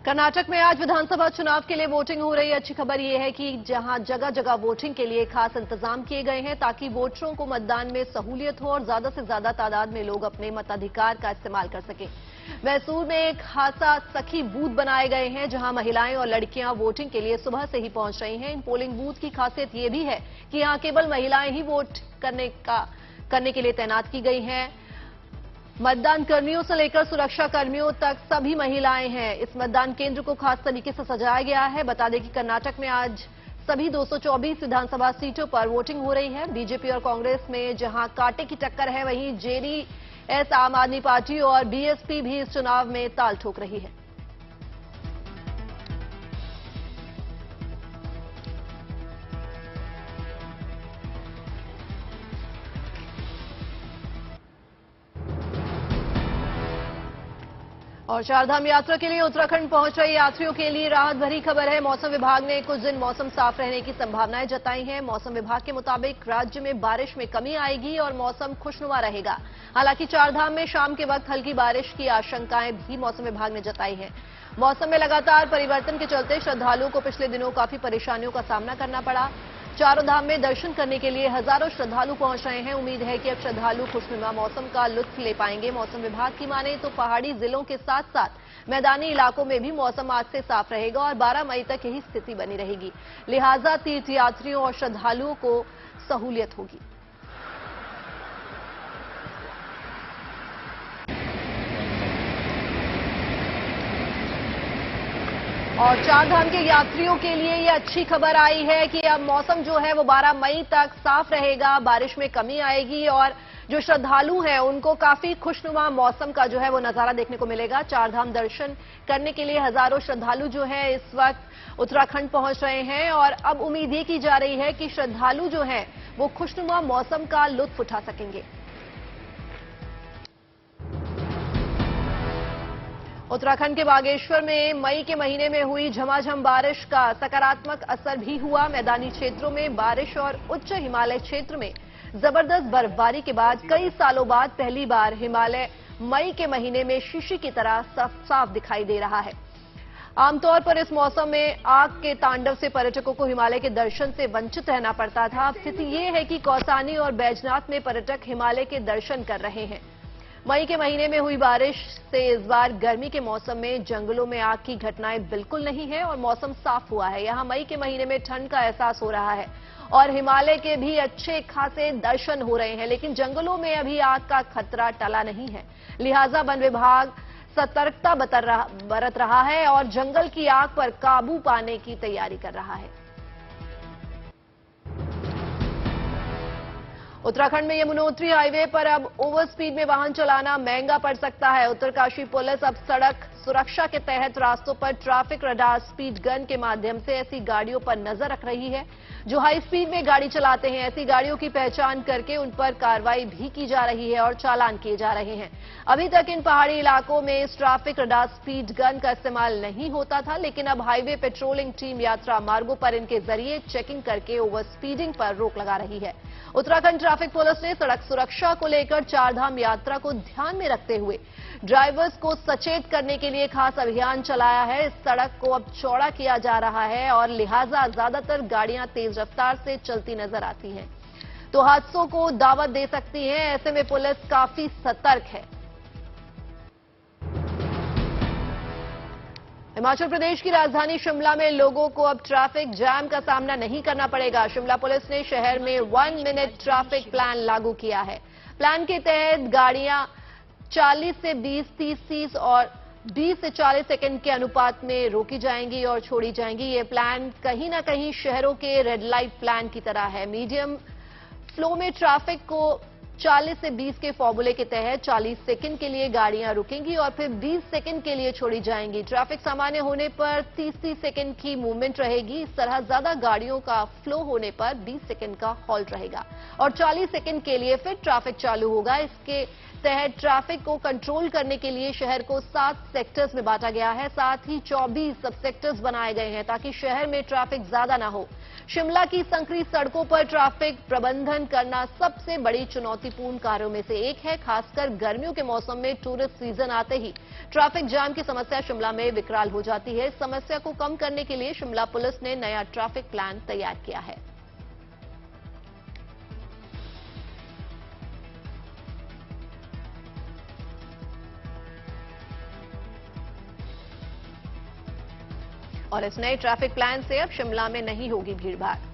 कर्नाटक में आज विधानसभा चुनाव के लिए वोटिंग हो रही है। अच्छी खबर यह है कि जहां जगह जगह वोटिंग के लिए खास इंतजाम किए गए हैं ताकि वोटरों को मतदान में सहूलियत हो और ज्यादा से ज्यादा तादाद में लोग अपने मताधिकार का इस्तेमाल कर सकें। मैसूर में एक खासा सखी बूथ बनाए गए हैं जहां महिलाएं और लड़कियां वोटिंग के लिए सुबह से ही पहुंच रही हैं। इन पोलिंग बूथ की खासियत यह भी है कि यहां केवल महिलाएं ही वोट करने के लिए तैनात की गई हैं। मतदान कर्मियों से लेकर सुरक्षा कर्मियों तक सभी महिलाएं हैं। इस मतदान केंद्र को खास तरीके से सजाया गया है। बता दें कि कर्नाटक में आज सभी 224 विधानसभा सीटों पर वोटिंग हो रही है। बीजेपी और कांग्रेस में जहां कांटे की टक्कर है, वहीं जेडीएस, आम आदमी पार्टी और बीएसपी भी इस चुनाव में ताल ठोक रही है। और चारधाम यात्रा के लिए उत्तराखंड पहुंच रहे यात्रियों के लिए राहत भरी खबर है। मौसम विभाग ने कुछ दिन मौसम साफ रहने की संभावनाएं जताई हैं। मौसम विभाग के मुताबिक राज्य में बारिश में कमी आएगी और मौसम खुशनुमा रहेगा। हालांकि चारधाम में शाम के वक्त हल्की बारिश की आशंकाएं भी मौसम विभाग ने जताई है। मौसम में लगातार परिवर्तन के चलते श्रद्धालुओं को पिछले दिनों काफी परेशानियों का सामना करना पड़ा। चारों धाम में दर्शन करने के लिए हजारों श्रद्धालु पहुंच रहे हैं। उम्मीद है कि अब श्रद्धालु खुशनुमा मौसम का लुत्फ ले पाएंगे। मौसम विभाग की माने तो पहाड़ी जिलों के साथ साथ मैदानी इलाकों में भी मौसम आज से साफ रहेगा और 12 मई तक यही स्थिति बनी रहेगी। लिहाजा तीर्थयात्रियों और श्रद्धालुओं को सहूलियत होगी। और चारधाम के यात्रियों के लिए ये अच्छी खबर आई है कि अब मौसम जो है वो 12 मई तक साफ रहेगा, बारिश में कमी आएगी और जो श्रद्धालु हैं उनको काफी खुशनुमा मौसम का जो है वो नजारा देखने को मिलेगा। चारधाम दर्शन करने के लिए हजारों श्रद्धालु जो है इस वक्त उत्तराखंड पहुंच रहे हैं और अब उम्मीद ये की जा रही है कि श्रद्धालु जो है वो खुशनुमा मौसम का लुत्फ उठा सकेंगे। उत्तराखंड के बागेश्वर में मई के महीने में हुई झमाझम बारिश का सकारात्मक असर भी हुआ। मैदानी क्षेत्रों में बारिश और उच्च हिमालय क्षेत्र में जबरदस्त बर्फबारी के बाद कई सालों बाद पहली बार हिमालय मई के महीने में शीशी की तरह साफ दिखाई दे रहा है। आमतौर पर इस मौसम में आग के तांडव से पर्यटकों को हिमालय के दर्शन से वंचित रहना पड़ता था। अब स्थिति ये है कि कौसानी और बैजनाथ में पर्यटक हिमालय के दर्शन कर रहे हैं। मई के महीने में हुई बारिश से इस बार गर्मी के मौसम में जंगलों में आग की घटनाएं बिल्कुल नहीं है और मौसम साफ हुआ है। यहां मई के महीने में ठंड का एहसास हो रहा है और हिमालय के भी अच्छे खासे दर्शन हो रहे हैं, लेकिन जंगलों में अभी आग का खतरा टला नहीं है। लिहाजा वन विभाग सतर्कता बरत रहा है और जंगल की आग पर काबू पाने की तैयारी कर रहा है। उत्तराखंड में यमुनोत्री हाईवे पर अब ओवर स्पीड में वाहन चलाना महंगा पड़ सकता है। उत्तरकाशी पुलिस अब सड़क सुरक्षा के तहत रास्तों पर ट्रैफिक रडार स्पीड गन के माध्यम से ऐसी गाड़ियों पर नजर रख रही है जो हाई स्पीड में गाड़ी चलाते हैं। ऐसी गाड़ियों की पहचान करके उन पर कार्रवाई भी की जा रही है और चालान किए जा रहे हैं। अभी तक इन पहाड़ी इलाकों में इस ट्रैफिक रडार स्पीड गन का इस्तेमाल नहीं होता था, लेकिन अब हाईवे पेट्रोलिंग टीम यात्रा मार्गों पर इनके जरिए चेकिंग करके ओवर स्पीडिंग पर रोक लगा रही है। उत्तराखंड ट्रैफिक पुलिस ने सड़क सुरक्षा को लेकर चारधाम यात्रा को ध्यान में रखते हुए ड्राइवर्स को सचेत करने के लिए खास अभियान चलाया है। इस सड़क को अब चौड़ा किया जा रहा है और लिहाजा ज्यादातर गाड़ियां तेज रफ्तार से चलती नजर आती हैं, तो हादसों को दावत दे सकती हैं। ऐसे में पुलिस काफी सतर्क है। हिमाचल प्रदेश की राजधानी शिमला में लोगों को अब ट्रैफिक जैम का सामना नहीं करना पड़ेगा। शिमला पुलिस ने शहर में 1 मिनट ट्रैफिक प्लान लागू किया है। प्लान के तहत गाड़ियां 40 से 20, 30 और 20 से 40 सेकंड के अनुपात में रोकी जाएंगी और छोड़ी जाएंगी। ये प्लान कहीं ना कहीं शहरों के रेड लाइट प्लान की तरह है। मीडियम फ्लो में ट्रैफिक को 40 से 20 के फॉर्मूले के तहत 40 सेकंड के लिए गाड़ियां रुकेंगी और फिर 20 सेकंड के लिए छोड़ी जाएंगी। ट्रैफिक सामान्य होने पर 30 सेकंड की मूवमेंट रहेगी। इस तरह ज्यादा गाड़ियों का फ्लो होने पर 20 सेकंड का हॉल्ट रहेगा और 40 सेकंड के लिए फिर ट्रैफिक चालू होगा। इसके तहत ट्रैफिक को कंट्रोल करने के लिए शहर को 7 सेक्टर्स में बांटा गया है। साथ ही 24 सब सेक्टर्स बनाए गए हैं ताकि शहर में ट्रैफिक ज्यादा ना हो। शिमला की संकरी सड़कों पर ट्रैफिक प्रबंधन करना सबसे बड़ी चुनौतीपूर्ण कार्यों में से एक है। खासकर गर्मियों के मौसम में टूरिस्ट सीजन आते ही ट्रैफिक जाम की समस्या शिमला में विकराल हो जाती है। इस समस्या को कम करने के लिए शिमला पुलिस ने नया ट्रैफिक प्लान तैयार किया है। और इस नए ट्रैफिक प्लान से अब शिमला में नहीं होगी भीड़भाड़।